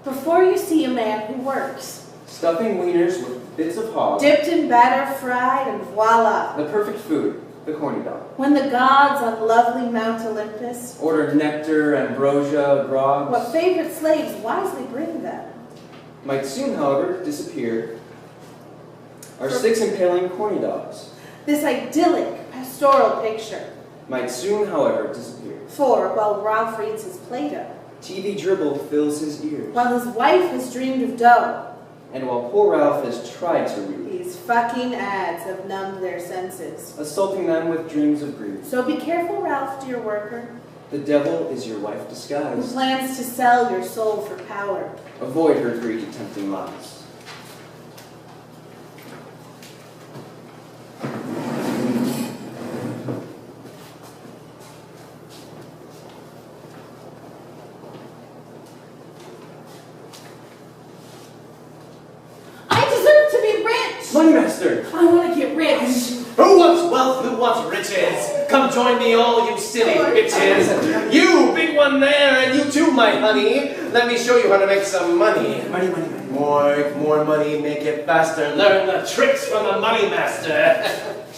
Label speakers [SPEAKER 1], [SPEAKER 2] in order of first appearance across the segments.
[SPEAKER 1] Before you see a man who works.
[SPEAKER 2] Stuffing wieners with bits of hog.
[SPEAKER 1] Dipped in batter, fried, and voila.
[SPEAKER 2] The perfect food, the corny dog.
[SPEAKER 1] When the gods on lovely Mount Olympus
[SPEAKER 2] order nectar, ambrosia, grog.
[SPEAKER 1] What favorite slaves wisely bring them.
[SPEAKER 2] Might soon, however, disappear. Our 6 impaling corny dogs.
[SPEAKER 1] This idyllic pastoral picture.
[SPEAKER 2] Might soon, however, disappear.
[SPEAKER 1] For, while Ralph reads his Plato.
[SPEAKER 2] TV dribble fills his ears.
[SPEAKER 1] While his wife has dreamed of dough.
[SPEAKER 2] And while poor Ralph has tried to read.
[SPEAKER 1] These fucking ads have numbed their senses.
[SPEAKER 2] Assaulting them with dreams of greed.
[SPEAKER 1] So be careful, Ralph, dear worker.
[SPEAKER 2] The devil is your wife
[SPEAKER 1] Who
[SPEAKER 2] disguised.
[SPEAKER 1] plans to sell your soul for power.
[SPEAKER 2] Avoid her greedy, tempting lies. Money Master!
[SPEAKER 1] I want to get rich.
[SPEAKER 3] Who wants wealth? Who wants riches? Come join me all, you silly bitches. You, big one there, and you too, my honey. Let me show you how to make some money.
[SPEAKER 2] Money, money, money.
[SPEAKER 3] More money, make it faster. Learn the tricks from a money master.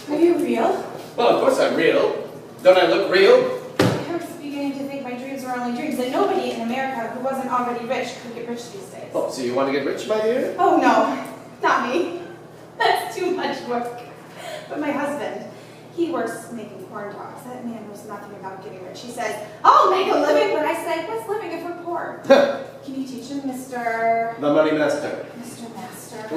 [SPEAKER 4] Are you real?
[SPEAKER 3] Well, of course I'm real. Don't I look real?
[SPEAKER 4] I was beginning to think my dreams were only dreams, that nobody in America who wasn't already rich could get rich these days.
[SPEAKER 3] Oh, so you want to get rich, my dear?
[SPEAKER 4] Oh no, not me. That's too much work. But my husband, he works making corn dogs. That man knows nothing about getting rich. He says, I'll make a living, but I say, what's living if we're poor? Can you teach him, Mr.
[SPEAKER 3] The money master.
[SPEAKER 4] Mr. Master?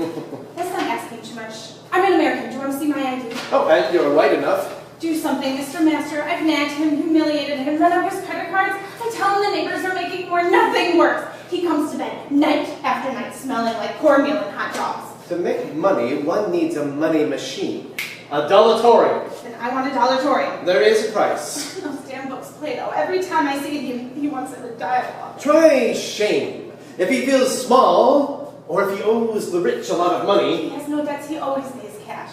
[SPEAKER 4] That's not asking too much. I'm an American. Do you want to see my ID?
[SPEAKER 3] Oh, and you're white enough.
[SPEAKER 4] Do something, Mr. Master. I've nagged him, humiliated him, run up his credit cards. I tell him the neighbors are making more. Nothing works. He comes to bed night after night smelling like cornmeal and hot dogs.
[SPEAKER 3] To make money, one needs a money machine. A Dollartorium.
[SPEAKER 4] And I want a Dollartorium.
[SPEAKER 3] There is a price.
[SPEAKER 4] Those damn books, Plato. Every time I see it, he wants it in dialogue.
[SPEAKER 3] Try shame. If he feels small, or if he owes the rich a lot of
[SPEAKER 4] He
[SPEAKER 3] money.
[SPEAKER 4] has no debts. He always pays cash.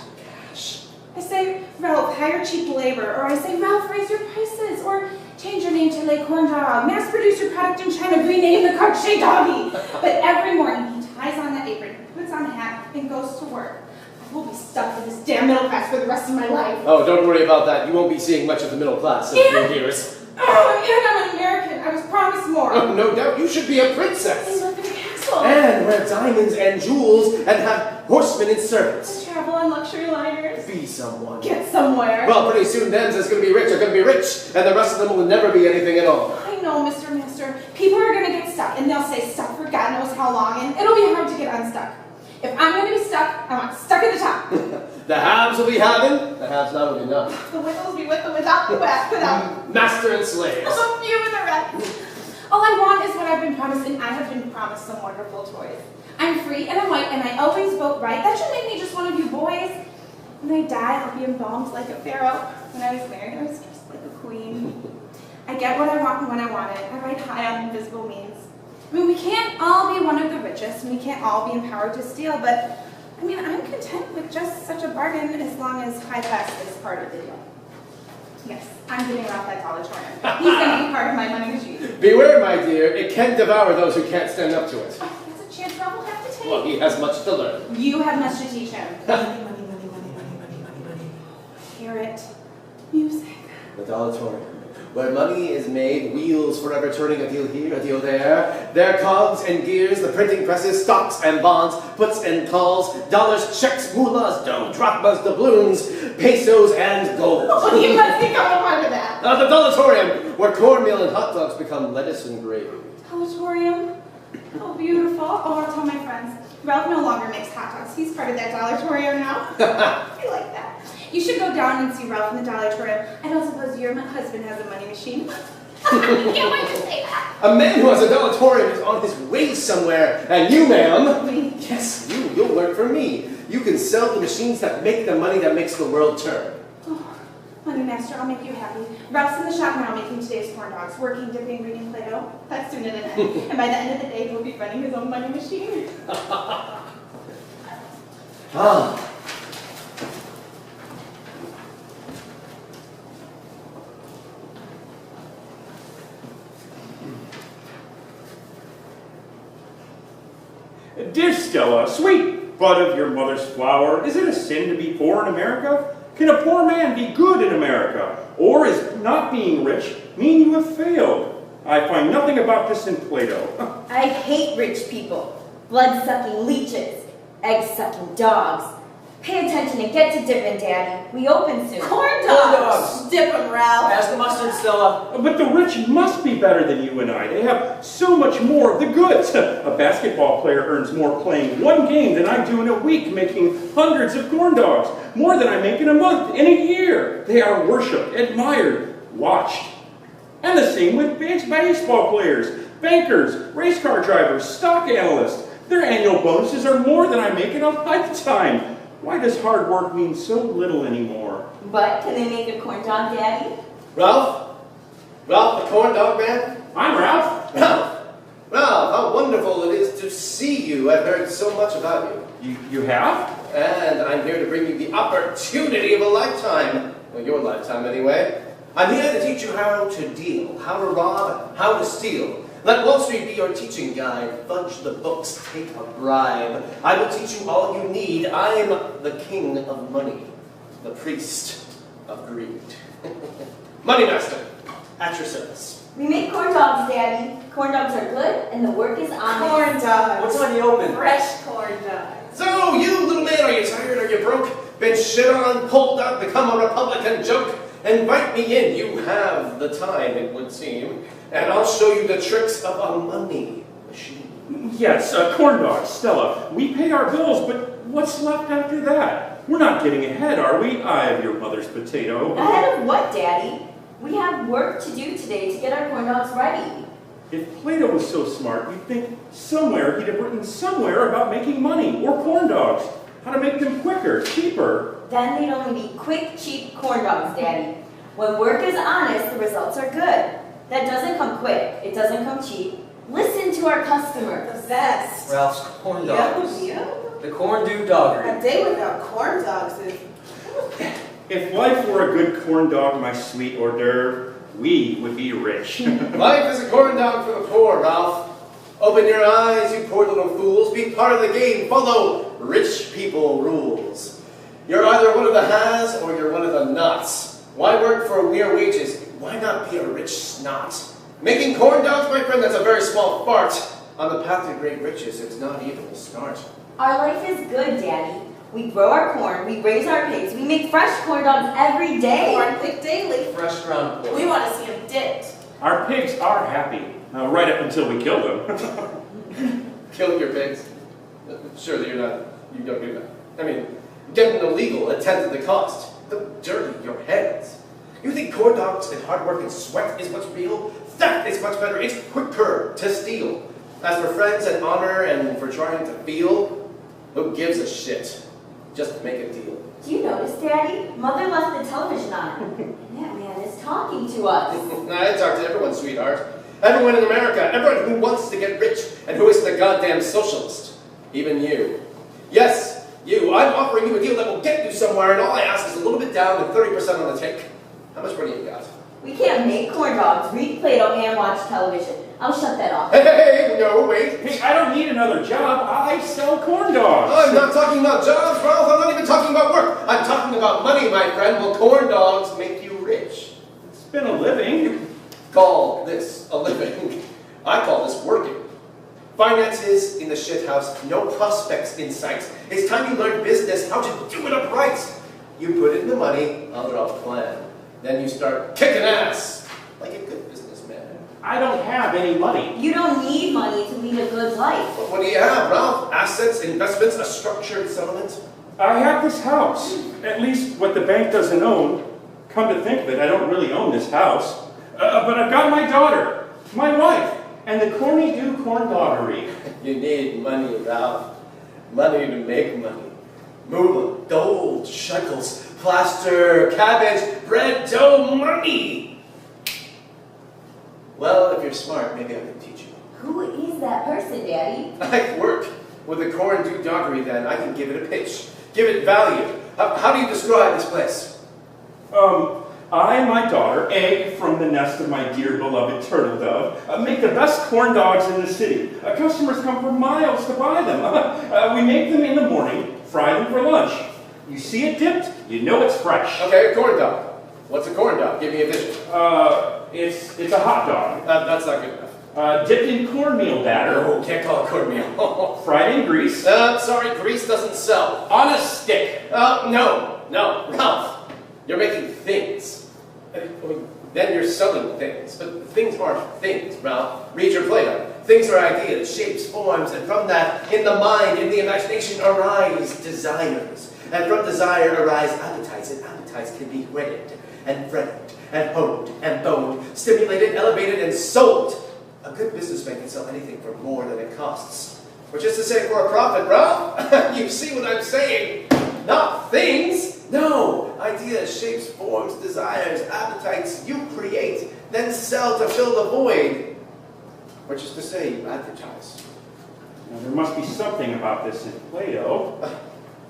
[SPEAKER 4] I say, Ralph, hire cheap labor. Or I say, Ralph, raise your prices. Or change your name to Le Corn Dog. Mass produce your product in China. Rename the crochet doggy. But every morning, he ties on the apron, puts on a hat, and goes to work. I will be stuck with this damn middle class for the rest of my life.
[SPEAKER 3] Oh, don't worry about that. You won't be seeing much of the middle class in a few years.
[SPEAKER 4] Oh, and I'm an American. I was promised more.
[SPEAKER 3] Oh, no doubt. You should be a
[SPEAKER 4] I
[SPEAKER 3] princess.
[SPEAKER 4] live in a castle.
[SPEAKER 3] And wear diamonds and jewels and have horsemen and
[SPEAKER 4] I
[SPEAKER 3] servants.
[SPEAKER 4] travel on luxury liners.
[SPEAKER 3] Be someone.
[SPEAKER 4] Get somewhere.
[SPEAKER 3] Well, pretty soon them that's going to be rich are going to be rich, and the rest of them will never be anything at all.
[SPEAKER 4] I know, Mr. Master. People are going to get stuck, and they'll stay stuck for God knows how long, and it'll be hard to get unstuck. If I'm going to be stuck, I want stuck at the top.
[SPEAKER 3] The haves will be having, the haves not will be none.
[SPEAKER 4] The with will be with, the without, the without.
[SPEAKER 3] Master and slaves.
[SPEAKER 4] A few and the rest. All I want is what I've been promised, and I have been promised some wonderful toys. I'm free, and I'm white, and I always vote right. That should make me just one of you boys. When I die, I'll be embalmed like a pharaoh. When I was married, I was dressed like a queen. I get what I want when I want it. I ride high on invisible means. I mean, we can't all be one of the richest, and we can't all be empowered to steal, but, I mean, I'm content with just such a bargain as long as high class is part of the deal. Yes, I'm giving Ralph that Dollartorium. He's going to be part of my money machine.
[SPEAKER 3] Beware, my dear, it can devour those who can't stand up to it.
[SPEAKER 4] Oh, that's a chance Ralph will have to take.
[SPEAKER 3] Well, he has much to learn.
[SPEAKER 4] You have much to teach him.
[SPEAKER 1] Money, money, money, money, money, money, money, money.
[SPEAKER 4] Hear it. Music.
[SPEAKER 3] The Dollartorium. Where money is made, wheels forever turning, a deal here, a deal there. Their cogs and gears, the printing presses, stocks and bonds, puts and calls, dollars, checks, moolahs, dough, drachmas, doubloons, pesos, and gold.
[SPEAKER 4] Oh, you must become a part of that.
[SPEAKER 3] The Dollartorium, where cornmeal and hot dogs become lettuce and gravy.
[SPEAKER 4] Dollartorium? Oh, beautiful. Oh, I'll tell my friends. Ralph no longer makes hot dogs. He's part of that Dollartorium now. I like that. You should go down and see Ralph in the Dollartorium. I don't suppose your husband has a money machine. I can't wait to say that.
[SPEAKER 3] A man who has a Dollartorium is on his way somewhere, and you, ma'am,
[SPEAKER 4] Me?
[SPEAKER 3] yes, you'll learn from me. You can sell the machines that make the money that makes the world turn.
[SPEAKER 4] Oh, Money Master, I'll make you happy. Ralph's in the shop now making today's corn dogs, working, dipping, reading Plato. That's soon at an end. And by the end of the day, he'll be running his own money machine.
[SPEAKER 3] Ah.
[SPEAKER 5] Dear Stella, sweet bud of your mother's flower, is it a sin to be poor in America? Can a poor man be good in America? Or is not being rich mean you have failed? I find nothing about this in Plato.
[SPEAKER 6] I hate rich people. Blood-sucking leeches. Egg-sucking dogs. Pay attention and get to dipping, Daddy. We open soon.
[SPEAKER 1] Corn
[SPEAKER 7] dogs.
[SPEAKER 1] Dip 'em, Ralph.
[SPEAKER 7] Pass the mustard, Stella.
[SPEAKER 5] But the rich must be better than you and I. They have so much more of the goods. A basketball player earns more playing one game than I do in a week making hundreds of corn dogs. More than I make in a month, in a year. They are worshipped, admired, watched. And the same with baseball players, bankers, race car drivers, stock analysts. Their annual bonuses are more than I make in a lifetime. Why does hard work mean so little anymore?
[SPEAKER 6] But can they make a corn dog, Daddy?
[SPEAKER 3] Ralph? Ralph, the corn dog man?
[SPEAKER 5] I'm Ralph.
[SPEAKER 3] Ralph! Ralph, how wonderful it is to see you. I've heard so much about you.
[SPEAKER 5] You have?
[SPEAKER 3] And I'm here to bring you the opportunity of a lifetime. Well, your lifetime anyway. I'm here to teach you how to deal, how to rob, how to steal. Let Wall Street be your teaching guide. Fudge the books, take a bribe. I will teach you all you need. I'm the king of money, the priest of greed. Money master, at your service.
[SPEAKER 6] We make corn dogs, Daddy. Corn dogs are good, and the work is honest.
[SPEAKER 1] Corn dogs.
[SPEAKER 7] What's on the open?
[SPEAKER 1] Fresh corn dogs.
[SPEAKER 3] So, you little man, are you tired? Are you broke? Been shit on, pulled up, become a Republican joke? Invite me in. You have the time, it would seem. And I'll show you the tricks of a money machine.
[SPEAKER 5] Yes, corn dogs, Stella. We pay our bills, but what's left after that? We're not getting ahead, are we? I have your mother's potato.
[SPEAKER 6] Ahead of what, Daddy? We have work to do today to get our corn dogs ready.
[SPEAKER 5] If Plato was so smart, you'd think somewhere he'd have written somewhere about making money, or corn dogs. How to make them quicker, cheaper.
[SPEAKER 6] Then they'd only be quick, cheap corn dogs, Daddy. When work is honest, the results are good. That doesn't come quick. It doesn't come cheap. Listen to our customers.
[SPEAKER 1] The best.
[SPEAKER 7] Ralph's corn dogs.
[SPEAKER 1] Yep.
[SPEAKER 7] The corn do doggery.
[SPEAKER 1] A day without corn dogs is...
[SPEAKER 5] If life were a good corn dog, my sweet hors d'oeuvre, we would be rich.
[SPEAKER 3] Life is a corn dog for the poor, Ralph. Open your eyes, you poor little fools. Be part of the game. Follow rich people rules. You're either one of the has or you're one of the nots. Why work for mere wages? Why not be a rich snot? Making corn dogs, my friend, that's a very small fart. On the path to great riches, it's not even a start.
[SPEAKER 6] Our life is good, Daddy. We grow our corn, we raise our pigs, we make fresh corn dogs every day.
[SPEAKER 1] Corn picked daily.
[SPEAKER 7] Fresh ground corn.
[SPEAKER 1] We want to see them dipped.
[SPEAKER 5] Our pigs are happy, right up until we kill them.
[SPEAKER 3] Kill your pigs. Surely you don't do that. I mean, getting illegal at 1/10 of the cost. Don't dirty your hands. You think corn dogs and hard work and sweat is what's real? Theft is much better. It's quicker to steal. As for friends and honor and for trying to feel, who gives a shit? Just make a deal.
[SPEAKER 6] Do you notice, Daddy? Mother left the television on. And that man is talking to us.
[SPEAKER 3] I talk to everyone, sweetheart. Everyone in America. Everyone who wants to get rich and who isn't a goddamn socialist. Even you. Yes, you. I'm offering you a deal that will get you somewhere, and all I ask is a little bit down and 30% on the take. How much money you got?
[SPEAKER 6] We can't make corn dogs, read Plato, and watch television. I'll shut that off.
[SPEAKER 3] Hey, no, wait.
[SPEAKER 5] Hey, I don't need another job. I sell corn dogs.
[SPEAKER 3] I'm not talking about jobs, Ralph. I'm not even talking about work. I'm talking about money, my friend. Will corn dogs make you rich?
[SPEAKER 5] It's been a living.
[SPEAKER 3] Call this a living. I call this working. Finances in the shithouse, no prospects in sight. It's time you learn business, how to do it upright. You put in the money, I'll draw a plan. Then you start kicking ass like a good businessman.
[SPEAKER 5] I don't have any money.
[SPEAKER 6] You don't need money to lead a good life.
[SPEAKER 3] But what do you have, Ralph? Assets, investments, a structured settlement?
[SPEAKER 5] I have this house. At least what the bank doesn't own. Come to think of it, I don't really own this house. But I've got my daughter, my wife, and the corny do corn doggery.
[SPEAKER 3] You need money, Ralph. Money to make money. Moolah, gold, shekels, plaster, cabbage, bread, dough, money. Well, if you're smart, maybe I can teach you.
[SPEAKER 6] Who is that person, Daddy?
[SPEAKER 3] I work with the corn do doggery then. I can give it a pitch. Give it value. How do you describe this place?
[SPEAKER 5] I and my daughter, egg from the nest of my dear beloved turtle dove, make the best corn dogs in the city. Customers come for miles to buy them. We make them in the morning, fry them for lunch. You see it dipped, you know it's fresh.
[SPEAKER 3] Okay, a corn dog. What's a corn dog? Give me a vision.
[SPEAKER 5] It's a hot dog.
[SPEAKER 3] That's not good enough.
[SPEAKER 5] Dipped in cornmeal batter.
[SPEAKER 3] Oh, can't call it cornmeal.
[SPEAKER 5] Fried in grease.
[SPEAKER 3] Sorry, grease doesn't sell. On a stick. No, Ralph. You're making things. Then you're selling things. But things aren't things, Ralph. Read your Plato. Things are ideas, shapes, forms, and from that, in the mind, in the imagination, arise desires. And from desire arise appetites, and appetites can be wedded, and fretted, and honed, and boned, stimulated, elevated, and sold. A good businessman can sell anything for more than it costs. Which is to say, for a profit, Ralph. You see what I'm saying? Not things. No. Ideas, shapes, forms, desires, appetites you create, then sell to fill the void. Which is to say, you advertise.
[SPEAKER 5] Now, there must be something about this in Plato.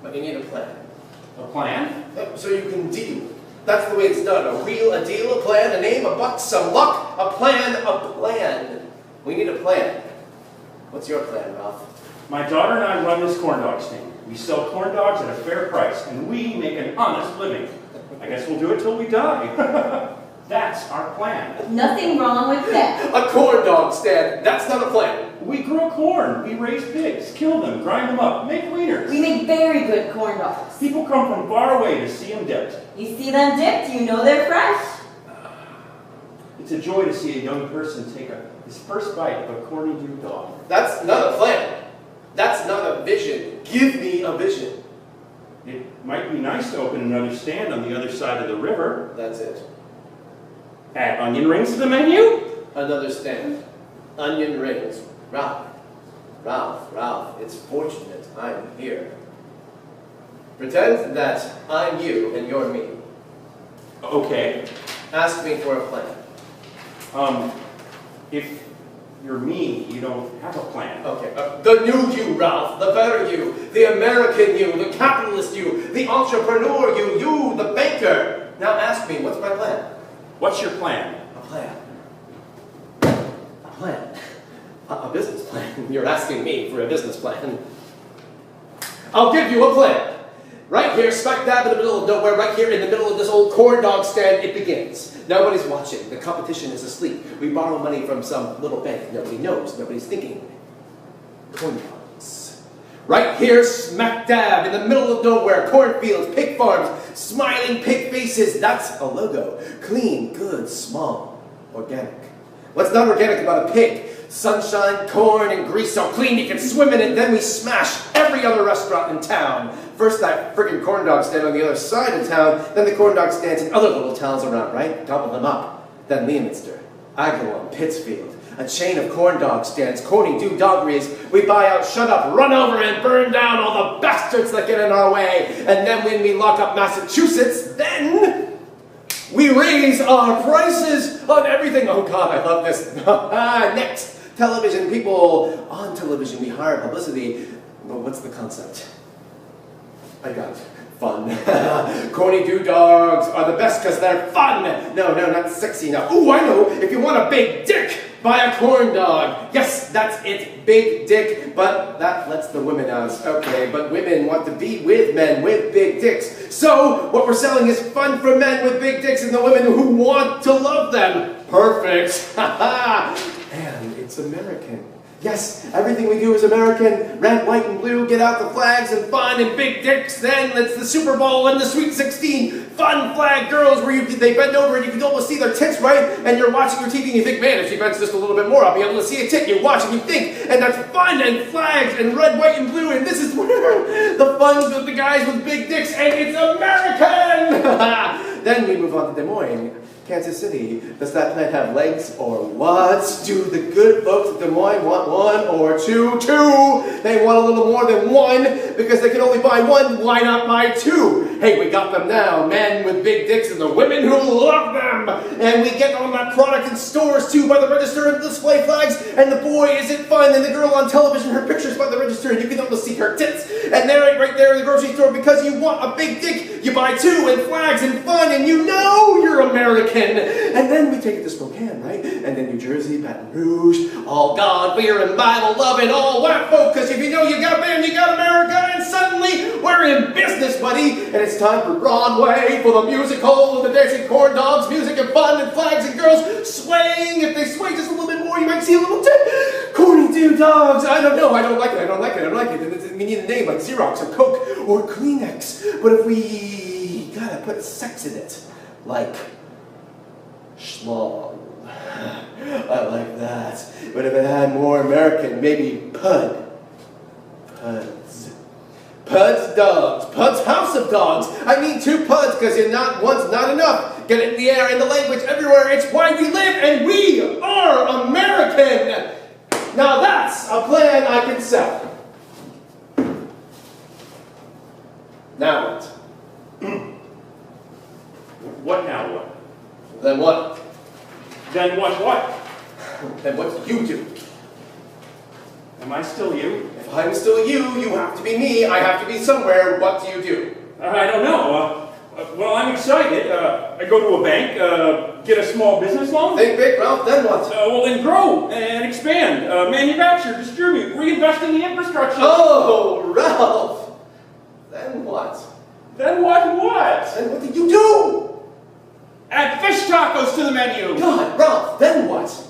[SPEAKER 3] But you need a plan.
[SPEAKER 5] A plan?
[SPEAKER 3] So you can deal. That's the way it's done. A wheel, a deal, a plan, a name, a buck, some luck, a plan, a plan. We need a plan. What's your plan, Ralph?
[SPEAKER 5] My daughter and I run this corn dog stand. We sell corn dogs at a fair price, and we make an honest living. I guess we'll do it till we die. That's our plan.
[SPEAKER 6] Nothing wrong with that.
[SPEAKER 3] A corn dog stand. That's not a plan.
[SPEAKER 5] We grow corn, we raise pigs, kill them, grind them up, make wieners.
[SPEAKER 6] We make very good corn dogs.
[SPEAKER 5] People come from far away to see them dipped.
[SPEAKER 6] You see them dipped, you know they're fresh.
[SPEAKER 5] It's a joy to see a young person take his first bite of a corny new dog.
[SPEAKER 3] That's not a plan. That's not a vision. Give me a vision.
[SPEAKER 5] It might be nice to open another stand on the other side of the river.
[SPEAKER 3] That's it.
[SPEAKER 5] Add onion rings to the menu.
[SPEAKER 3] Another stand. Onion rings. Ralph, it's fortunate I'm here. Pretend that I'm you and you're me.
[SPEAKER 5] Okay.
[SPEAKER 3] Ask me for a plan.
[SPEAKER 5] If you're me, you don't have a plan.
[SPEAKER 3] Okay, the new you, Ralph, the better you, the American you, the capitalist you, the entrepreneur you, the banker. Now ask me, what's my plan?
[SPEAKER 5] What's your plan?
[SPEAKER 3] A plan. A business plan. You're asking me for a business plan. I'll give you a plan. Right here, smack dab in the middle of nowhere, right here in the middle of this old corn dog stand, it begins. Nobody's watching. The competition is asleep. We borrow money from some little bank. Nobody knows. Nobody's thinking. Corn dogs. Right here, smack dab in the middle of nowhere, cornfields, pig farms, smiling pig faces. That's a logo. Clean, good, small, organic. What's not organic about a pig? Sunshine, corn, and grease so clean you can swim in it. Then we smash every other restaurant in town. First that friggin' corn dog stand on the other side of town, then the corn dog stands in other little towns around, right? Gobble them up. Then Leominster, Agawam, Pittsfield, a chain of corn dog stands, corny do doggeries. We buy out, shut up, run over, and burn down all the bastards that get in our way. And then when we lock up Massachusetts, then we raise our prices on everything. Oh God, I love this. Next, television. People on television, we hire publicity. Well, what's the concept? I got it. Fun. Corny dogs are the best because they're fun. No, not sexy enough. Ooh, I know. If you want a big dick, buy a corn dog. Yes, that's it. Big dick. But that lets the women out. Okay, but women want to be with men with big dicks. So what we're selling is fun for men with big dicks and the women who want to love them. Perfect. And it's American. Yes, everything we do is American. Red, white, and blue. Get out the flags and fun and big dicks. Then it's the Super Bowl and the Sweet 16. Fun flag girls where they bend over and you can almost see their tits, right? And you're watching your TV and you think, man, if she bends just a little bit more, I'll be able to see a tit. You watch and you think, and that's fun and flags and red, white, and blue. And this is where the fun's with the guys with big dicks, and it's American. Then we move on to Des Moines. Kansas City, does that plant have legs or what? Do the good folks of Des Moines want one or two? Two! They want a little more than one because they can only buy one. Why not buy two? Hey, we got them now. Men with big dicks and the women who love them. And we get all that product in stores too by the register and display flags. And the boy, is it fun? And the girl on television, her picture's by the register and you can almost see her tits. And there, right there in the grocery store, because you want a big dick, you buy two and flags and fun and you know you're American. And then we take it to Spokane, right? And then New Jersey, Baton Rouge, all God, beer and Bible loving, all white folk. Because if you know you got them, you got America. And suddenly we're in business, buddy. And it's time for Broadway, for the musical, and the dancing corn dogs, music and fun and flags and girls swaying. If they sway just a little bit more, you might see a little corny dude dogs. I don't know. I don't like it. We need a name like Xerox or Coke or Kleenex. But if we gotta put sex in it, like schlong. I like that. But if it had more American, maybe Pud. Puds. Pud's dogs. Pud's house of dogs. I mean 2 puds because one's not enough. Get it in the air, in the language, everywhere. It's why we live and we are American. Now that's a plan I can sell. Now what?
[SPEAKER 5] What now what?
[SPEAKER 3] Then what?
[SPEAKER 5] Then what?
[SPEAKER 3] Then what do you do?
[SPEAKER 5] Am I still you?
[SPEAKER 3] If I'm still you, you have to be me. I have to be somewhere. What do you do?
[SPEAKER 5] I don't know. Well, I'm excited. I go to a bank, get a small business loan.
[SPEAKER 3] Think big, Ralph. Then what?
[SPEAKER 5] Well, then grow and expand, manufacture, distribute, reinvest in the infrastructure.
[SPEAKER 3] Oh, Ralph. Then what?
[SPEAKER 5] Then what?
[SPEAKER 3] Then what did you do?
[SPEAKER 5] Add fish tacos to the menu.
[SPEAKER 3] God, Ralph. Then what?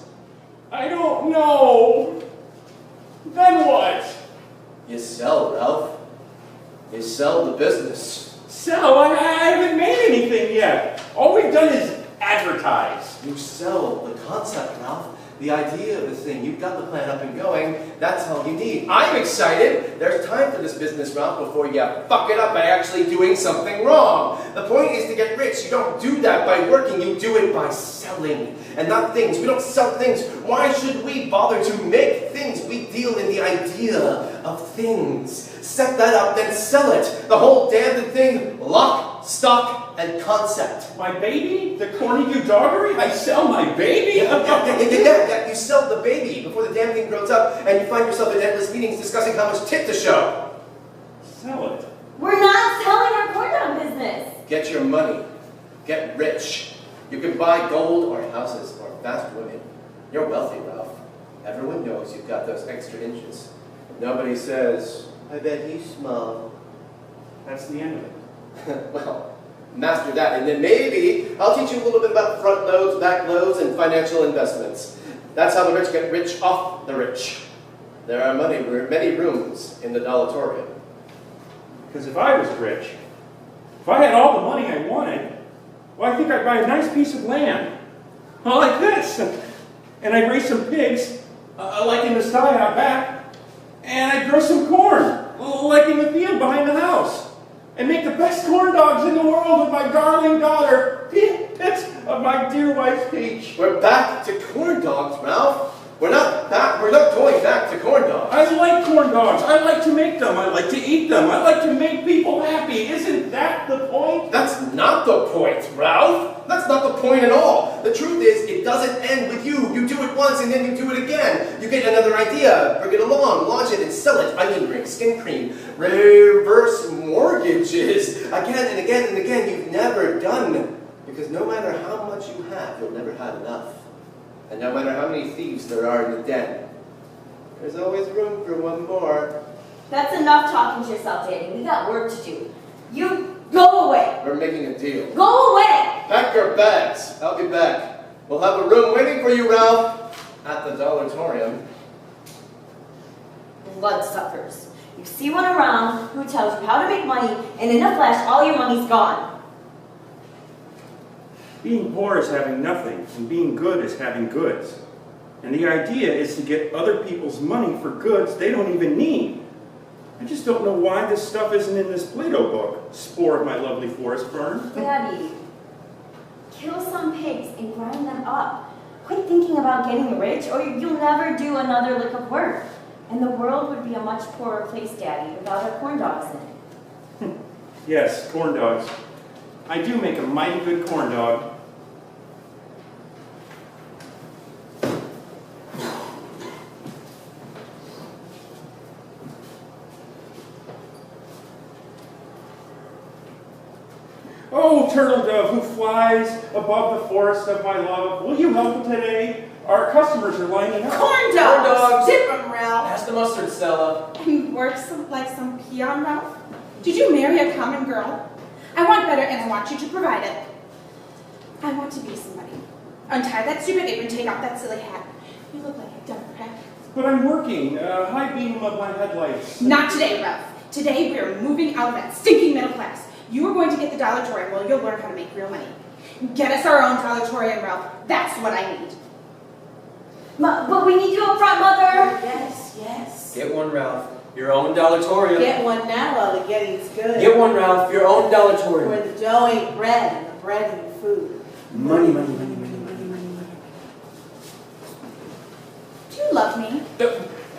[SPEAKER 5] I don't know. Then what?
[SPEAKER 3] You sell, Ralph. You sell the business.
[SPEAKER 5] Sell? I haven't made anything yet. All we've done is advertise.
[SPEAKER 3] You sell the concept, Ralph. The idea of the thing. You've got the plan up and going. That's all you need. I'm excited. There's time for this business, Ralph, before you fuck it up by actually doing something wrong. The point is to get rich. You don't do that by working. You do it by selling. And not things. We don't sell things. Why should we bother to make things? We deal in the idea of things. Set that up, then sell it. The whole damn thing, lock, stock, and concept.
[SPEAKER 5] My baby? The corny doggery? I sell my baby?
[SPEAKER 3] Yeah, you sell the baby before the damn thing grows up and you find yourself in endless meetings discussing how much tit to show.
[SPEAKER 5] Sell it.
[SPEAKER 6] We're not selling our corn dog business.
[SPEAKER 3] Get your money. Get rich. You can buy gold or houses or fast women. You're wealthy, Ralph. Everyone knows you've got those extra inches. Nobody says, I bet he's small.
[SPEAKER 5] That's the end of it.
[SPEAKER 3] Well, master that, and then maybe I'll teach you a little bit about front loads, back loads, and financial investments. That's how the rich get rich off the rich. There are many rooms in the Dollartorium.
[SPEAKER 5] Because if I was rich, if I had all the money I wanted, well, I think I'd buy a nice piece of land. Like this. And I'd raise some pigs, like in the sty out back. And I'd grow some corn, like in the field behind the house. And make the best corn dogs in the world with my darling daughter, Pits of my dear wife, Peach.
[SPEAKER 3] We're back to corn dogs, Ralph. We're not going back to corn dogs.
[SPEAKER 5] I like corn dogs. I like to make them. I like to eat them. I like to make people happy. Isn't that the point?
[SPEAKER 3] That's not the point, Ralph. That's not the point at all. The truth is, it doesn't end with you. You do it once and then you do it again. You get another idea, bring it along, launch it and sell it. Onion rings, skin cream, reverse mortgages. Again and again and again, you've never done. Because no matter how much you have, you'll never have enough. And no matter how many thieves there are in the den, there's always room for one more.
[SPEAKER 6] That's enough talking to yourself, Danny. We got work to do. You go away.
[SPEAKER 3] We're making a deal.
[SPEAKER 6] Go away.
[SPEAKER 3] Pack your bags. I'll be back. We'll have a room waiting for you, Ralph, at the Dollartorium.
[SPEAKER 6] Bloodsuckers. You see one around who tells you how to make money, and in a flash, all your money's gone.
[SPEAKER 5] Being poor is having nothing, and being good is having goods. And the idea is to get other people's money for goods they don't even need. I just don't know why this stuff isn't in this Plato book, Spore of My Lovely Forest Fern.
[SPEAKER 6] Daddy, kill some pigs and grind them up. Quit thinking about getting rich, or you'll never do another lick of work. And the world would be a much poorer place, Daddy, without our corn dogs in it.
[SPEAKER 5] Yes, corn dogs. I do make a mighty good corn dog. Oh, turtle dove who flies above the forest of my love, will you help today? Our customers are lining up.
[SPEAKER 1] Corn
[SPEAKER 7] dogs.
[SPEAKER 1] dogs. Tip 'em, Ralph.
[SPEAKER 7] Pass the mustard, Stella.
[SPEAKER 4] And works like some peon, Ralph? Did you marry a common girl? I want better and I want you to provide it. I want to be somebody. Untie that stupid apron, take off that silly hat. You look like a Democrat.
[SPEAKER 5] But I'm working. High beam of my headlights.
[SPEAKER 4] Not today, Ralph. Today we are moving out of that stinking middle class. You are going to get the Dollartorium where you'll learn how to make real money. Get us our own Dollartorium, Ralph. That's what I need.
[SPEAKER 6] But we need you up front, Mother.
[SPEAKER 1] Yes, yes.
[SPEAKER 7] Get one, Ralph. Your own Dollartorium.
[SPEAKER 1] Get one now while the getting's good.
[SPEAKER 7] Get one, Ralph. Your own
[SPEAKER 1] Where
[SPEAKER 7] Dollartorium.
[SPEAKER 1] the dough ain't bread and the bread ain't food.
[SPEAKER 2] Money, money, money, money, money, money, money.
[SPEAKER 4] Do you love me?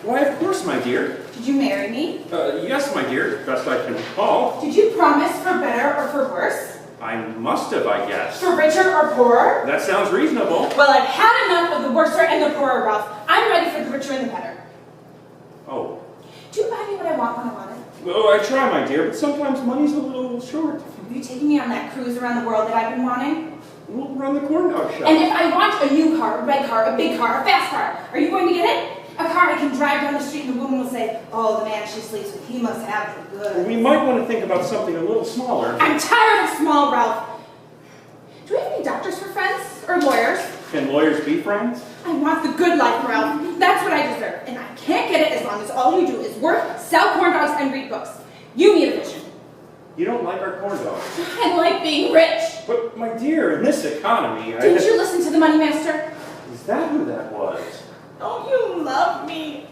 [SPEAKER 5] Why, of course, my dear.
[SPEAKER 4] Did you marry me?
[SPEAKER 5] Yes, my dear, best I can recall.
[SPEAKER 4] Did you promise for better or for worse?
[SPEAKER 5] I must have, I guess.
[SPEAKER 4] For richer or poorer?
[SPEAKER 5] That sounds reasonable.
[SPEAKER 4] Well, I've had enough of the worser and the poorer, Ralph. I'm ready for the richer and the better.
[SPEAKER 5] Oh.
[SPEAKER 4] Do you buy me what I want when I want it?
[SPEAKER 5] Oh, I try, my dear, but sometimes money's a little short.
[SPEAKER 4] Are you taking me on that cruise around the world that I've been wanting?
[SPEAKER 5] We'll run the corn dog shop.
[SPEAKER 4] And if I want a new car, a red car, a big car, a fast car, are you going to get it? A car I can drive down the street and the woman will say, oh, the man she sleeps with, he must have the good.
[SPEAKER 5] We might want to think about something a little smaller.
[SPEAKER 4] I'm tired of small, Ralph. Do we have any doctors for friends? Or lawyers?
[SPEAKER 5] Can lawyers be friends?
[SPEAKER 4] I want the good life, Ralph. That's what I deserve. And I can't get it as long as all you do is work, sell corn dogs, and read books. You need a vision.
[SPEAKER 5] You don't like our corn dogs.
[SPEAKER 4] I like being rich.
[SPEAKER 5] But, my dear, in this economy,
[SPEAKER 4] Didn't you listen to the money master?
[SPEAKER 5] Is that who that was?
[SPEAKER 4] Don't you love me?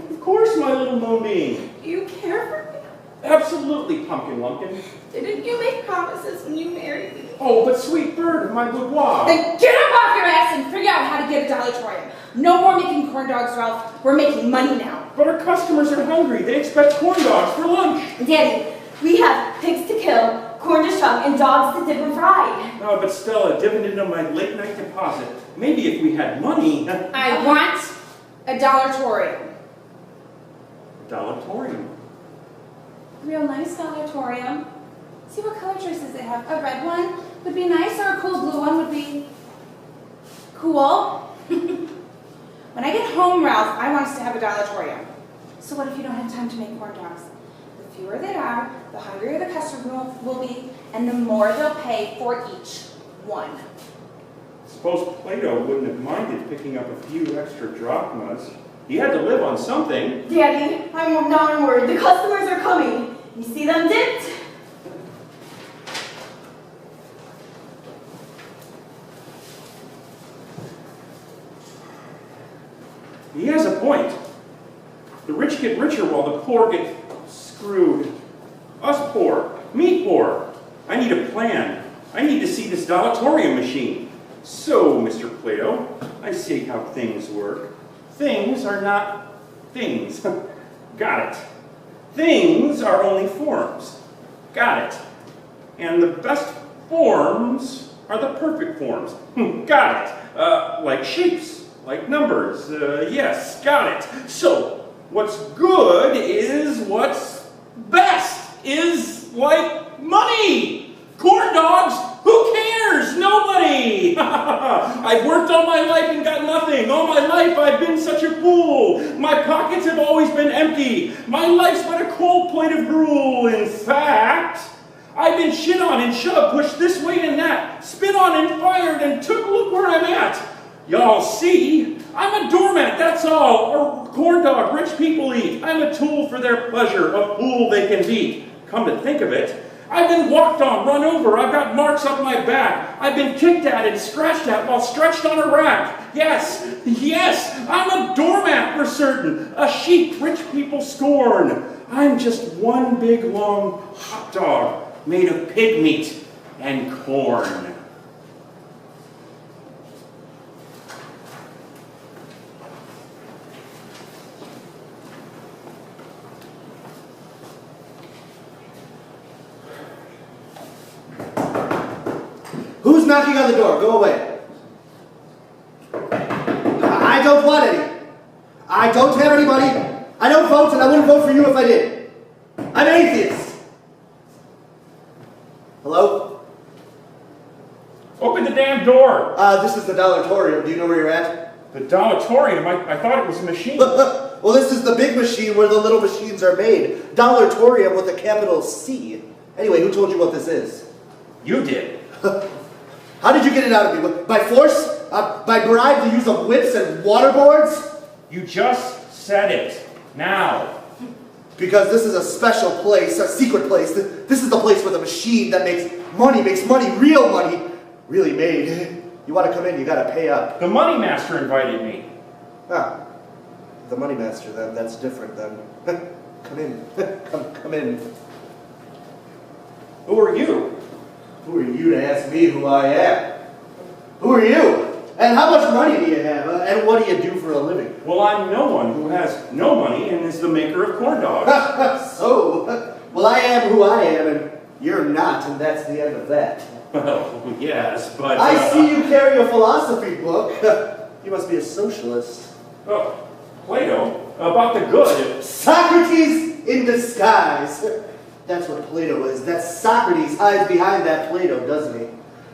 [SPEAKER 5] Of course, my little moonbeam.
[SPEAKER 4] Do you care for me?
[SPEAKER 5] Absolutely, Pumpkin Lumpkin.
[SPEAKER 4] Didn't you make promises when you married me?
[SPEAKER 5] Oh, but sweet bird of my boudoir.
[SPEAKER 4] Then get up off your ass and figure out how to get a Dollartorium. No more making corn dogs, Ralph. We're making money now.
[SPEAKER 5] But our customers are hungry. They expect corn dogs for lunch.
[SPEAKER 6] Daddy, we have pigs to kill, corn to chunk, and dogs to dip and fry.
[SPEAKER 5] Oh, but Stella, dividend on my late night deposit. Maybe if we had money.
[SPEAKER 4] I want a Dollartorium.
[SPEAKER 5] Dollartorium.
[SPEAKER 4] Real nice Dollartorium. See what color choices they have. A red one would be nice, or a cool blue one would be cool. When I get home, Ralph, I want us to have a Dollartorium. So what if you don't have time to make corn dogs? The fewer they are, the hungrier the customer will be, and the more they'll pay for each one.
[SPEAKER 5] Suppose Plato wouldn't have minded picking up a few extra drachmas. He had to live on something.
[SPEAKER 6] Daddy, now I'm worried. The customers are coming. You see them dipped?
[SPEAKER 5] He has a point. The rich get richer while the poor get screwed. Us poor, me poor. I need a plan. I need to see this Dollartorium machine. So, Mr. Plato, I see how things work. Things are not things. Got it. Things are only forms. Got it. And the best forms are the perfect forms. Got it. Like shapes, like numbers. Yes, got it. So, what's good is what's best is like money. Corn dogs, who cares? Nobody. I've worked all my life and got nothing. All my life I've been such a fool. My pockets have always been empty. My life's but a cold plate of gruel. In fact, I've been shit on and shoved, pushed this way and that, spit on and fired, and look where I'm at. Y'all see, I'm a doormat, that's all. Or corn dog rich people eat. I'm a tool for their pleasure, a fool they can beat. Come to think of it, I've been walked on, run over, I've got marks up my back. I've been kicked at and scratched at while stretched on a rack. Yes, I'm a doormat for certain. A sheep rich people scorn. I'm just one big long hot dog made of pig meat and corn.
[SPEAKER 3] knocking on the door? Go away. I don't want any. I don't have any money. I don't vote, and I wouldn't vote for you if I did. I'm an atheist. Hello?
[SPEAKER 5] Open the damn door.
[SPEAKER 3] This is the Dollartorium. Do you know where you're at?
[SPEAKER 5] The Dollartorium? I thought it was a machine.
[SPEAKER 3] Well, this is the big machine where the little machines are made. Dollartorium with a capital C. Anyway, who told you what this is?
[SPEAKER 5] You did.
[SPEAKER 3] How did you get it out of me? By force? By bribe, the use of whips and waterboards?
[SPEAKER 5] You just said it. Now.
[SPEAKER 3] Because this is a special place, a secret place. This is the place where the machine that makes money, real money, really made. You want to come in, you got to pay up.
[SPEAKER 5] The money master invited me.
[SPEAKER 3] Ah, the money master, then. That's different, then. Come in. Come in.
[SPEAKER 5] Who are you?
[SPEAKER 3] Who are you to ask me who I am? Who are you? And how much money do you have? And what do you do for a living?
[SPEAKER 5] Well, I'm no one who has no money and is the maker of corn dogs.
[SPEAKER 3] So, well, I am who I am, and you're not, and that's the end of that.
[SPEAKER 5] Well, yes, but...
[SPEAKER 3] I see you carry a philosophy book. You must be a socialist.
[SPEAKER 5] Oh, Plato, about the good.
[SPEAKER 3] Socrates in disguise. That's what Plato is. That's Socrates hides behind that Plato, doesn't he?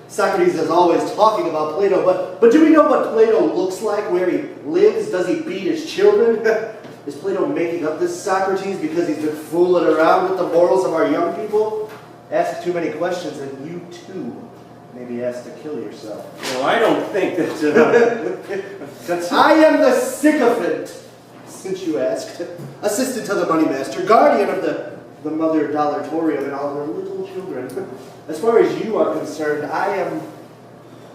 [SPEAKER 3] Socrates is always talking about Plato, but do we know what Plato looks like, where he lives? Does he beat his children? Is Plato making up this Socrates because he's been fooling around with the morals of our young people? Ask too many questions and you too may be asked to kill yourself.
[SPEAKER 5] Well, I don't think that...
[SPEAKER 3] I am the sycophant, since you asked. Assistant to the money master, guardian of the mother Dollartorium and all her little children. As far as you are concerned, I am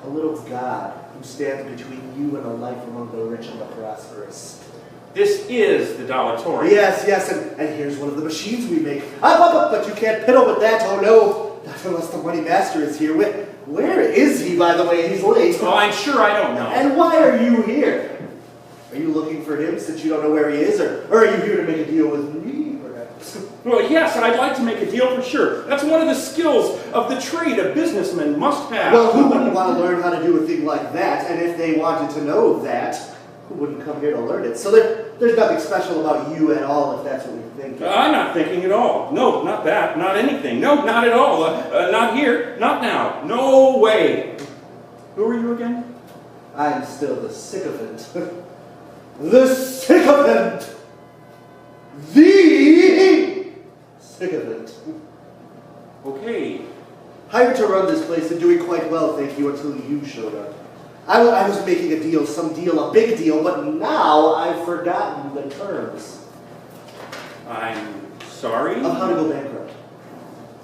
[SPEAKER 3] a little god who stands between you and a life among the rich and the prosperous.
[SPEAKER 5] This is the Dollartorium.
[SPEAKER 3] Yes, and here's one of the machines we make. But you can't piddle with that, oh no. Not unless the money master is here. Where is he, by the way? He's late.
[SPEAKER 5] Well, I'm sure I don't know.
[SPEAKER 3] And why are you here? Are you looking for him since you don't know where he is? Or are you here to make a deal with me, perhaps?
[SPEAKER 5] Well, yes, I'd like to make a deal for sure. That's one of the skills of the trade a businessman must have.
[SPEAKER 3] Well, who wouldn't want to learn how to do a thing like that? And if they wanted to know that, who wouldn't come here to learn it? So there's nothing special about you at all, if that's what you're thinking.
[SPEAKER 5] I'm not thinking at all. No, not that. Not anything. No, not at all. Not here. Not now. No way. Who are you again?
[SPEAKER 3] I'm still the sycophant. The sycophant! The sycophant.
[SPEAKER 5] Okay.
[SPEAKER 3] Hired to run this place and doing quite well, thank you, until you showed up. I was making a deal, a big deal, but now I've forgotten the terms.
[SPEAKER 5] I'm sorry?
[SPEAKER 3] Of how to go bankrupt.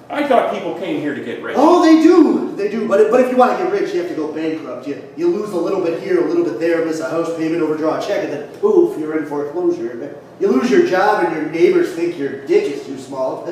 [SPEAKER 5] I thought people came here to get rich.
[SPEAKER 3] Oh, they do. But if you want to get rich, you have to go bankrupt. You lose a little bit here, a little bit there, miss a house payment, overdraw a check, and then poof, you're in foreclosure. You lose your job and your neighbors think your dick is too small.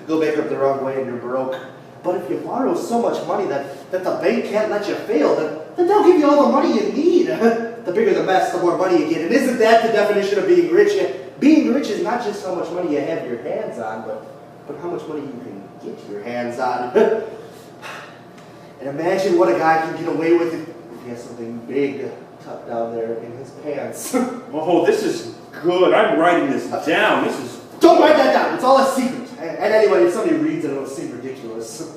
[SPEAKER 3] Go bankrupt the wrong way and you're broke. But if you borrow so much money that the bank can't let you fail, then they'll give you all the money you need. The bigger the mess, the more money you get. And isn't that the definition of being rich? Being rich is not just how much money you have your hands on, but how much money you can get your hands on. And imagine what a guy can get away with if he has something big tucked down there in his pants.
[SPEAKER 5] Oh, this is good. I'm writing this down. This is...
[SPEAKER 3] Don't write that down. It's all a secret. And anyway, if somebody reads it, it'll seem ridiculous.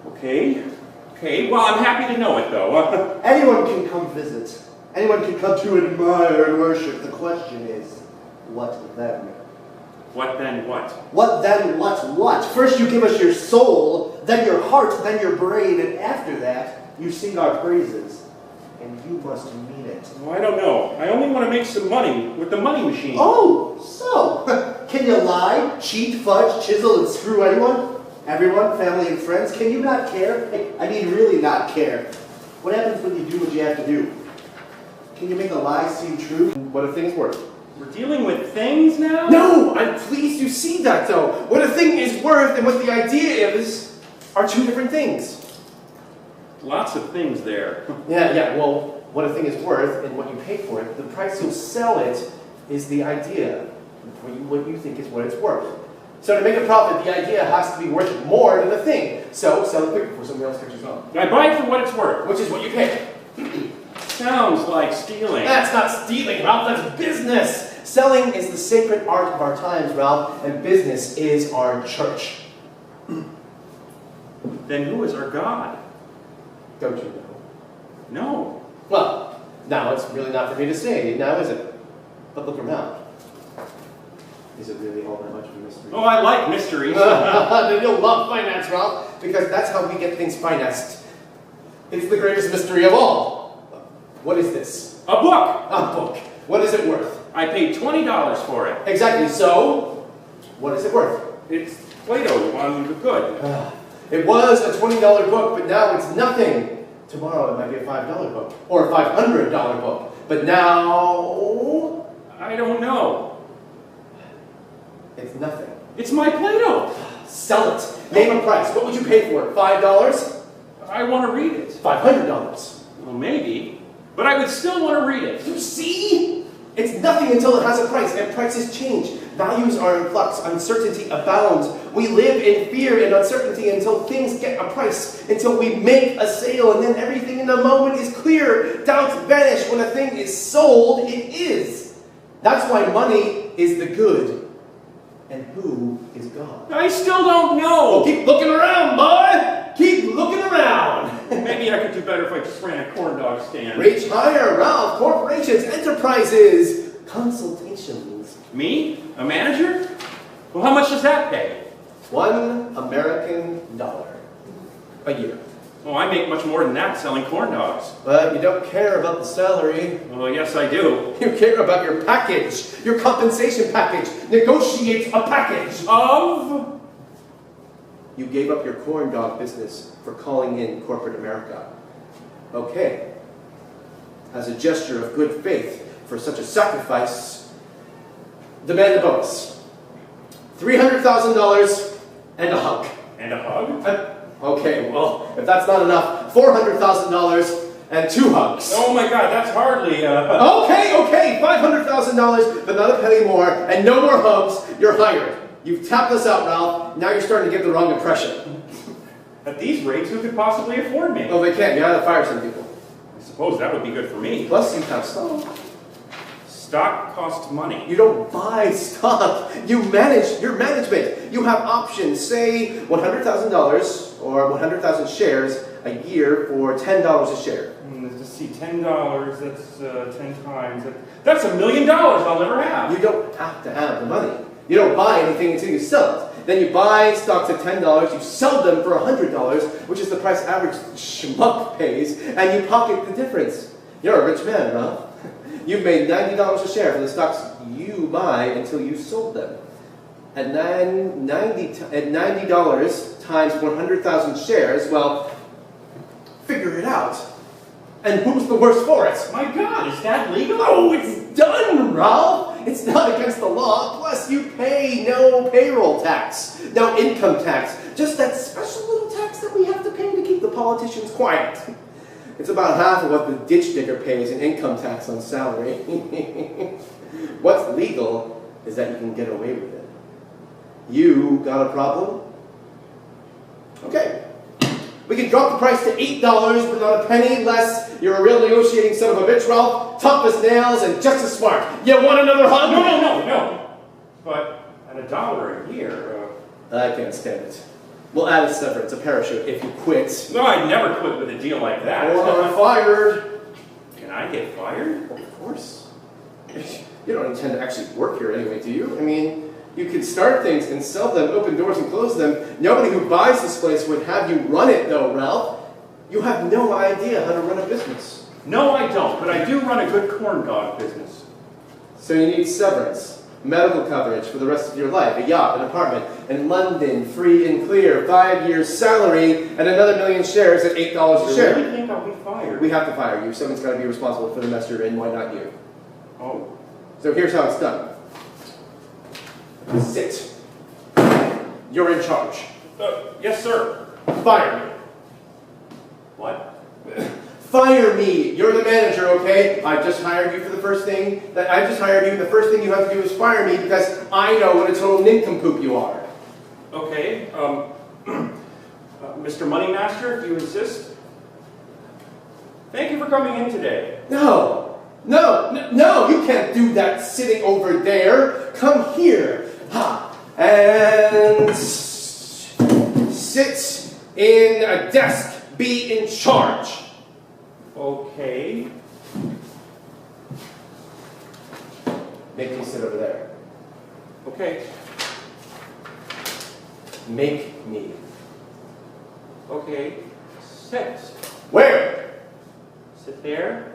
[SPEAKER 5] Okay. Well, I'm happy to know it, though.
[SPEAKER 3] Anyone can come visit. Anyone can come to admire and worship. The question is, what then?
[SPEAKER 5] What then what?
[SPEAKER 3] What then what? First you give us your soul, then your heart, then your brain, and after that, you sing our praises. And you must mean it.
[SPEAKER 5] Well, I don't know. I only want to make some money with the money machine.
[SPEAKER 3] Oh, so, can you lie, cheat, fudge, chisel, and screw anyone? Everyone, family and friends? Can you not care? I mean really not care. What happens when you do what you have to do? Can you make a lie seem true?
[SPEAKER 7] What a thing's worth.
[SPEAKER 5] We're dealing with things now?
[SPEAKER 7] No! I'm pleased you see that, though. What a thing is worth and what the idea is are two different things.
[SPEAKER 5] Lots of things there.
[SPEAKER 7] Yeah, well, what a thing is worth and what you pay for it, the price you'll sell it is the idea, what you think is what it's worth. So to make a profit, the idea has to be worth more than the thing.
[SPEAKER 3] So sell it quick before somebody else catches on.
[SPEAKER 5] I buy it for what it's worth.
[SPEAKER 3] Which is what you pay.
[SPEAKER 5] Sounds like stealing.
[SPEAKER 3] That's not stealing, Ralph. That's business. Selling is the sacred art of our times, Ralph, and business is our church.
[SPEAKER 5] Then who is our God?
[SPEAKER 3] Don't you know?
[SPEAKER 5] No.
[SPEAKER 3] Well, now it's really not for me to say, now is it? But look around. Is it really all that much of a mystery?
[SPEAKER 5] Oh, I like mysteries.
[SPEAKER 3] Then you'll love finance, Ralph, because that's how we get things financed. It's the greatest mystery of all. What is this?
[SPEAKER 5] A book.
[SPEAKER 3] A book. What is it worth?
[SPEAKER 5] I paid $20 for it.
[SPEAKER 3] Exactly. So, what is it worth?
[SPEAKER 5] It's Plato on the good.
[SPEAKER 3] It was a $20 book, but now it's nothing. Tomorrow it might be a $5 book, or a $500 book. But now...
[SPEAKER 5] I don't know.
[SPEAKER 3] It's nothing.
[SPEAKER 5] It's my Plato.
[SPEAKER 3] Sell it. Name a price. What would you pay for it? $5?
[SPEAKER 5] I want to read it.
[SPEAKER 3] $500.
[SPEAKER 5] Well, maybe. But I would still want to read it.
[SPEAKER 3] You see? It's nothing until it has a price, and prices change. Values are in flux. Uncertainty abounds. We live in fear and uncertainty until things get a price, until we make a sale, and then everything in the moment is clear. Doubts vanish. When a thing is sold, it is. That's why money is the good. And who is God?
[SPEAKER 5] I still don't know.
[SPEAKER 3] Well, keep looking around, boy! Keep looking around!
[SPEAKER 5] Maybe I could do better if I just ran a corn dog stand.
[SPEAKER 3] Reach higher, Ralph. Corporations, enterprises, consultations.
[SPEAKER 5] Me? A manager? Well, how much does that pay?
[SPEAKER 3] $1 American a year.
[SPEAKER 5] Oh, I make much more than that selling corn dogs.
[SPEAKER 3] But you don't care about the salary.
[SPEAKER 5] Well, yes, I do.
[SPEAKER 3] You care about your package, your compensation package. Negotiate a package.
[SPEAKER 5] Of?
[SPEAKER 3] You gave up your corn dog business for calling in corporate America. Okay. As a gesture of good faith for such a sacrifice, demand a bonus. $300,000 and a hug.
[SPEAKER 5] And a hug?
[SPEAKER 3] Okay, well, if that's not enough, $400,000 and 2 hugs.
[SPEAKER 5] Oh my God, that's hardly,
[SPEAKER 3] Okay, $500,000, but not a penny more, and no more hugs. You're hired. You've tapped us out, Ralph. Now you're starting to give the wrong impression.
[SPEAKER 5] At these rates, who could possibly afford me?
[SPEAKER 3] Oh, they can't. You gotta fire some people.
[SPEAKER 5] I suppose that would be good for me.
[SPEAKER 3] Plus, you have stock.
[SPEAKER 5] Stock costs money.
[SPEAKER 3] You don't buy stock. You manage your management. You have options. Say $100,000 or 100,000 shares a year for $10 a share.
[SPEAKER 5] Let's see, $10, that's 10 times. That's $1 million I'll never have.
[SPEAKER 3] You don't have to have the money. You don't buy anything until you sell it. Then you buy stocks at $10, you sell them for $100, which is the price average schmuck pays, and you pocket the difference. You're a rich man, Ralph. You've made $90 a share for the stocks you buy until you sold them. At $90 times 100,000 shares, well, figure it out. And who's the worse for it?
[SPEAKER 5] My God, is that legal?
[SPEAKER 3] Oh, it's done, Ralph! It's not against the law. Plus, you pay no payroll tax, no income tax, just that special little tax that we have to pay to keep the politicians quiet. It's about half of what the ditch digger pays in income tax on salary. What's legal is that you can get away with it. You got a problem? Okay. We can drop the price to $8, but not a penny less. You're a real negotiating son of a bitch, Ralph. Tough as nails and just as smart. You want another hug?
[SPEAKER 5] No. But at $1 a year,
[SPEAKER 3] I can't stand it. We'll add a severance, a parachute, if you quit.
[SPEAKER 5] No, I'd never quit with a deal like that.
[SPEAKER 3] Or fired.
[SPEAKER 5] Can I get fired?
[SPEAKER 3] Of course. You don't intend to actually work here anyway, do you? I mean, you could start things and sell them, open doors and close them. Nobody who buys this place would have you run it, though, Ralph. You have no idea how to run a business.
[SPEAKER 5] No, I don't, but I do run a good corn dog business.
[SPEAKER 3] So you need severance, medical coverage for the rest of your life, a yacht, an apartment in London, free and clear, 5 years salary, and another 1 million shares at $8 a
[SPEAKER 5] You
[SPEAKER 3] share.
[SPEAKER 5] really think I'll be fired?
[SPEAKER 3] We have to fire you. Someone's got to be responsible for the mess you're in. Why not you?
[SPEAKER 5] Oh.
[SPEAKER 3] So here's how it's done. Sit. You're in charge.
[SPEAKER 5] Yes, sir.
[SPEAKER 3] Fire me.
[SPEAKER 5] What?
[SPEAKER 3] Fire me. You're the manager, okay? I just hired you for the first thing. I just hired you, and the first thing you have to do is fire me because I know what a total nincompoop you are.
[SPEAKER 5] Okay, Mr. Moneymaster, if you insist. Thank you for coming in today.
[SPEAKER 3] No, you can't do that sitting over there. Come here. Ha. And sit in a desk. Be in charge.
[SPEAKER 5] Okay.
[SPEAKER 3] Make me sit over there.
[SPEAKER 5] Okay.
[SPEAKER 3] Make me.
[SPEAKER 5] Okay. Sit.
[SPEAKER 3] Where?
[SPEAKER 5] Sit there.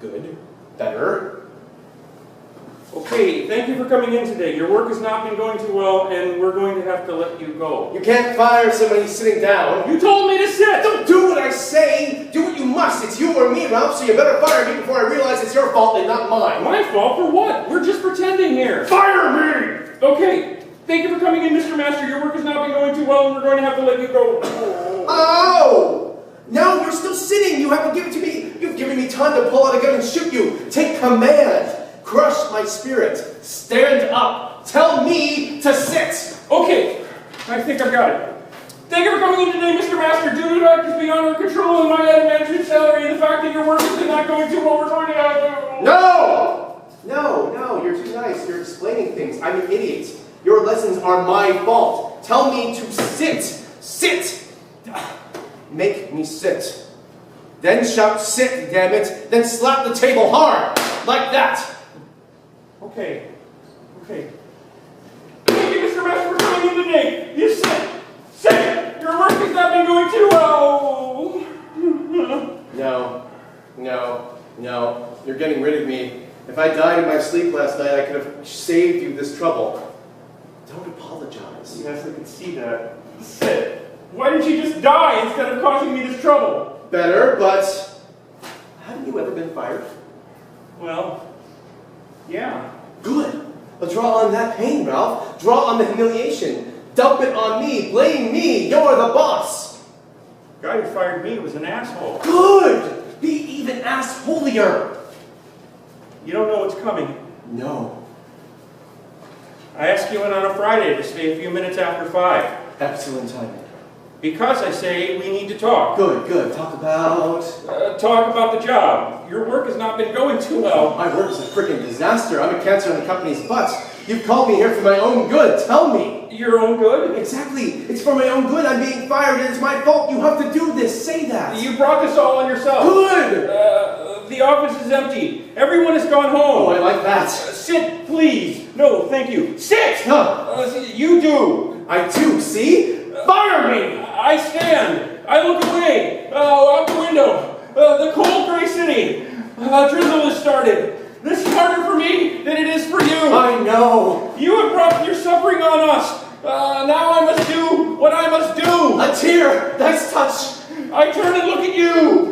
[SPEAKER 3] Good. Better.
[SPEAKER 5] Okay, thank you for coming in today. Your work has not been going too well, and we're going to have to let you go.
[SPEAKER 3] You can't fire somebody sitting down.
[SPEAKER 5] You told me to sit!
[SPEAKER 3] Don't do what I say! Do what you must! It's you or me, Ralph, so you better fire me before I realize it's your fault and not mine!
[SPEAKER 5] My fault for what? We're just pretending here.
[SPEAKER 3] Fire me!
[SPEAKER 5] Okay, thank you for coming in, Mr. Master. Your work has not been going too well, and we're going to have to let you go.
[SPEAKER 3] Oh! No, you're still sitting! You haven't given it to me! You've given me time to pull out a gun and shoot you! Take command! Crush my spirit! Stand up! Tell me to sit!
[SPEAKER 5] Okay, I think I've got it. Thank you for coming in today, Mr. Master. Due to factors beyond our control and my added management salary and the fact that your work is not going too well, we're going to have to...
[SPEAKER 3] No, you're too nice. You're explaining things. I'm an idiot. Your lessons are my fault. Tell me to sit. Sit! Make me sit. Then shout sit, damn it. Then slap the table hard. Like that.
[SPEAKER 5] Okay. Thank you, Mr. Master, for coming in today. You sit. Sit! Your work has not been going too well.
[SPEAKER 3] No. You're getting rid of me. If I died in my sleep last night, I could have saved you this trouble. Don't apologize.
[SPEAKER 5] Yes, I can see that. Sit. Why didn't you just die instead of causing me this trouble?
[SPEAKER 3] Better, but haven't you ever been fired?
[SPEAKER 5] Well, yeah.
[SPEAKER 3] Good. Well, draw on that pain, Ralph. Draw on the humiliation. Dump it on me. Blame me. You're the boss.
[SPEAKER 5] The guy who fired me was an asshole.
[SPEAKER 3] Good. Be even assholier.
[SPEAKER 5] You don't know what's coming.
[SPEAKER 3] No.
[SPEAKER 5] I asked you in on a Friday to stay a few minutes after 5.
[SPEAKER 3] Excellent timing.
[SPEAKER 5] Because I say we need to talk.
[SPEAKER 3] Good. Talk about...
[SPEAKER 5] Talk about the job. Your work has not been going too well.
[SPEAKER 3] My work is a freaking disaster. I'm a cancer on the company's butt. You've called me here for my own good. Tell me.
[SPEAKER 5] Your own good?
[SPEAKER 3] Exactly. It's for my own good. I'm being fired and it's my fault. You have to do this. Say that.
[SPEAKER 5] You brought this all on yourself.
[SPEAKER 3] Good.
[SPEAKER 5] The office is empty. Everyone has gone home.
[SPEAKER 3] Oh, I like that.
[SPEAKER 5] Sit, please. No, thank you. Sit!
[SPEAKER 3] Huh.
[SPEAKER 5] You do.
[SPEAKER 3] I do. See? Fire me.
[SPEAKER 5] I stand. I look away. Out the window. The cold gray city. Drizzle has started. This is harder for me than it is for you.
[SPEAKER 3] I know.
[SPEAKER 5] You have brought your suffering on us. Now I must do what I must do.
[SPEAKER 3] A tear. Nice touch.
[SPEAKER 5] I turn and look at you.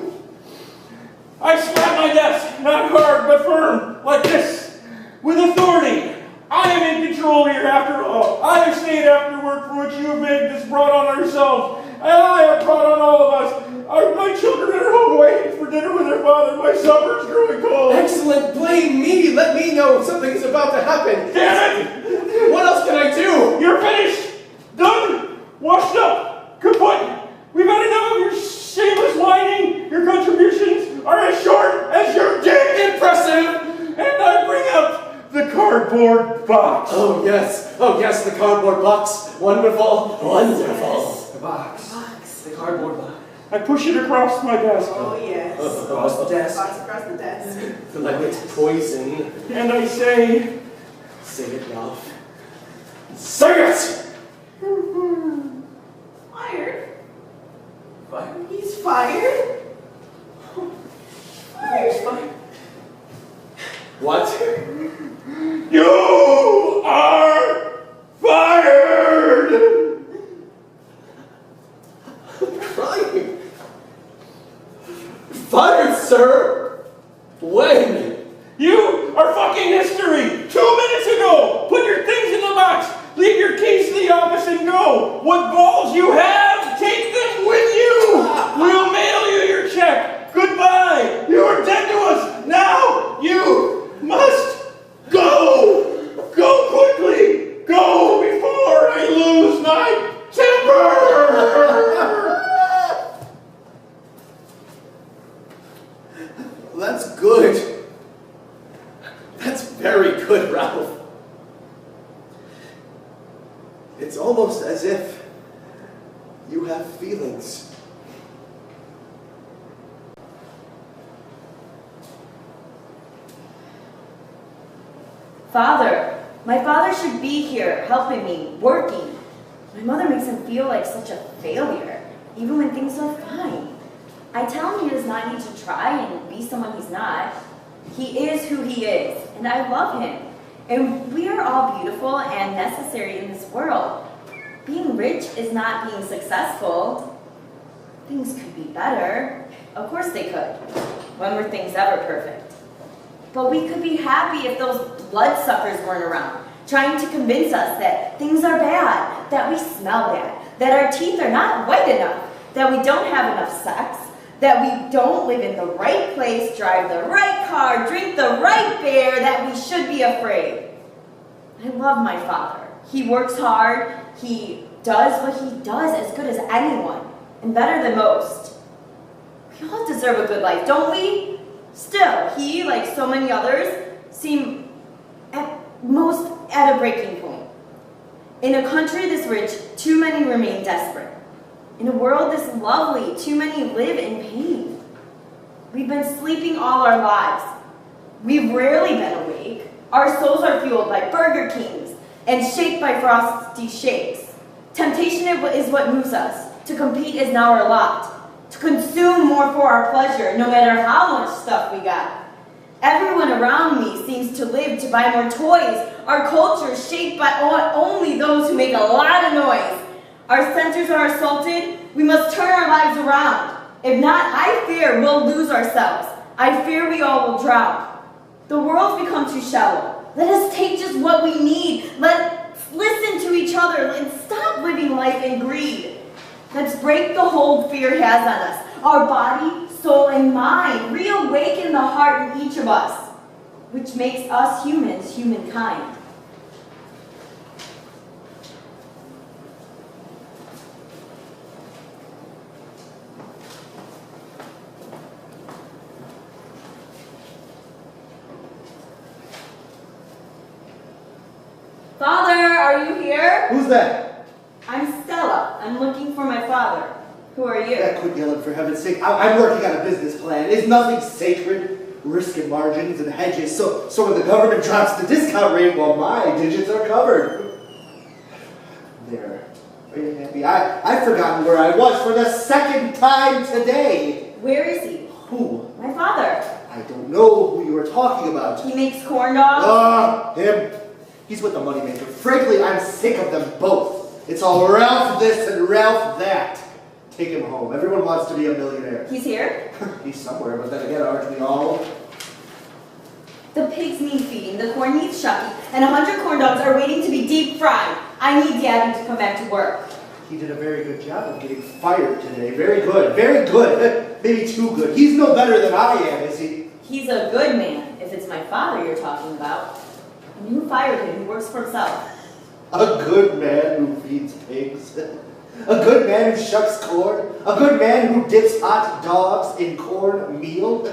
[SPEAKER 5] I slap my desk, not hard but firm, like this, with authority. I am in control here after all. I have stayed after work for which you have made this brought on ourselves. And I have brought on all of us. My children are home waiting for dinner with their father. My supper is growing cold.
[SPEAKER 3] Excellent. Blame me. Let me know if something is about to happen.
[SPEAKER 5] Damn it!
[SPEAKER 3] What else can I do?
[SPEAKER 5] You're finished. Done. Washed up. Kaput. We've had enough of your shameless whining. Your contributions are as short as your dick.
[SPEAKER 3] Impressive.
[SPEAKER 5] And I bring out the cardboard box.
[SPEAKER 3] Oh, yes, the cardboard box. Wonderful.
[SPEAKER 2] The box. The cardboard box.
[SPEAKER 5] I push it across my desk.
[SPEAKER 1] Oh, yes.
[SPEAKER 2] Across the desk.
[SPEAKER 1] Box across the desk.
[SPEAKER 3] Like it's poison.
[SPEAKER 5] And I say,
[SPEAKER 3] Say it, Ralph. Say it!
[SPEAKER 1] Fired?
[SPEAKER 2] Fired?
[SPEAKER 1] He's fired? Fired.
[SPEAKER 3] What?
[SPEAKER 5] you are fired!
[SPEAKER 3] Crying. Fired, sir? When?
[SPEAKER 5] You are fucking history! 2 minutes ago! Put your things in the box! Leave your keys to the office and go! What balls you have, take them with you! We'll mail you your check! Goodbye! You are dead to us! Now you must
[SPEAKER 3] Very good, Ralph. It's almost as if you have feelings.
[SPEAKER 6] Father, my father should be here, helping me, working. My mother makes him feel like such a failure, even when things are fine. I tell him he does not need to try and be someone he's not. He is who he is, and I love him. And we are all beautiful and necessary in this world. Being rich is not being successful. Things could be better. Of course they could. When were things ever perfect? But we could be happy if those bloodsuckers weren't around, trying to convince us that things are bad, that we smell bad, that our teeth are not white enough, that we don't have enough sex, that we don't live in the right place, drive the right car, drink the right beer, that we should be afraid. I love my father. He works hard. He does what he does as good as anyone, and better than most. We all deserve a good life, don't we? Still, he, like so many others, seem at most at a breaking point. In a country this rich, too many remain desperate. In a world this lovely, too many live in pain. We've been sleeping all our lives. We've rarely been awake. Our souls are fueled by Burger Kings and shaped by frosty shakes. Temptation is what moves us. To compete is now our lot. To consume more for our pleasure, no matter how much stuff we got. Everyone around me seems to live to buy more toys. Our culture is shaped by only those who make a lot of noise. Our senses are assaulted. We must turn our lives around. If not, I fear we'll lose ourselves. I fear we all will drown. The world's become too shallow. Let us take just what we need. Let's listen to each other and stop living life in greed. Let's break the hold fear has on us. Our body, soul, and mind reawaken the heart in each of us, which makes us humans, humankind. Father, are you here?
[SPEAKER 3] Who's that?
[SPEAKER 6] I'm Stella. I'm looking for my father. Who are you?
[SPEAKER 3] Yeah, quit yelling for heaven's sake. I'm working on a business plan. Is nothing sacred? Risk and margins and hedges. So when the government drops the discount rate, well, my digits are covered. There. Are you happy? I've forgotten where I was for the second time today.
[SPEAKER 6] Where is he?
[SPEAKER 3] Who?
[SPEAKER 6] My father.
[SPEAKER 3] I don't know who you were talking about.
[SPEAKER 6] He makes corn dogs.
[SPEAKER 3] Him. He's with the moneymaker. Frankly, I'm sick of them both. It's all Ralph this and Ralph that. Take him home. Everyone wants to be a millionaire.
[SPEAKER 6] He's here?
[SPEAKER 3] He's somewhere, but then again, aren't we all?
[SPEAKER 6] The pigs need feeding, the corn needs shucking, and 100 corn dogs are waiting to be deep fried. I need Daddy to come back to work.
[SPEAKER 3] He did a very good job of getting fired today. Very good. Very good. Maybe too good. He's no better than I am, is he?
[SPEAKER 6] He's a good man, if it's my father you're talking about. And who fired him? He works for himself.
[SPEAKER 3] A good man who feeds pigs. A good man who shucks corn. A good man who dips hot dogs in corn meal.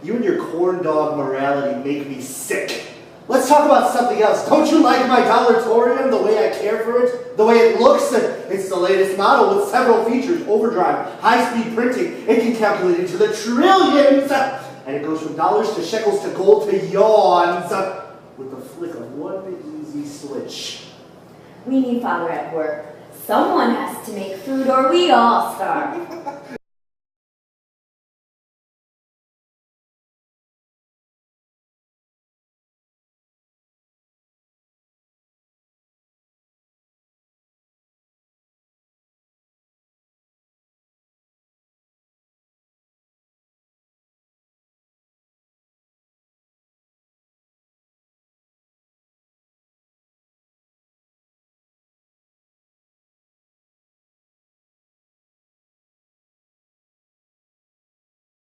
[SPEAKER 3] You and your corn dog morality make me sick. Let's talk about something else. Don't you like my Dollartorium, the way I care for it? The way it looks? It's the latest model with several features. Overdrive, high-speed printing. It can calculate into the trillions. And it goes from dollars to shekels to gold to yawns. With the flick of one easy switch.
[SPEAKER 6] We need Father at work. Someone has to make food or we all starve.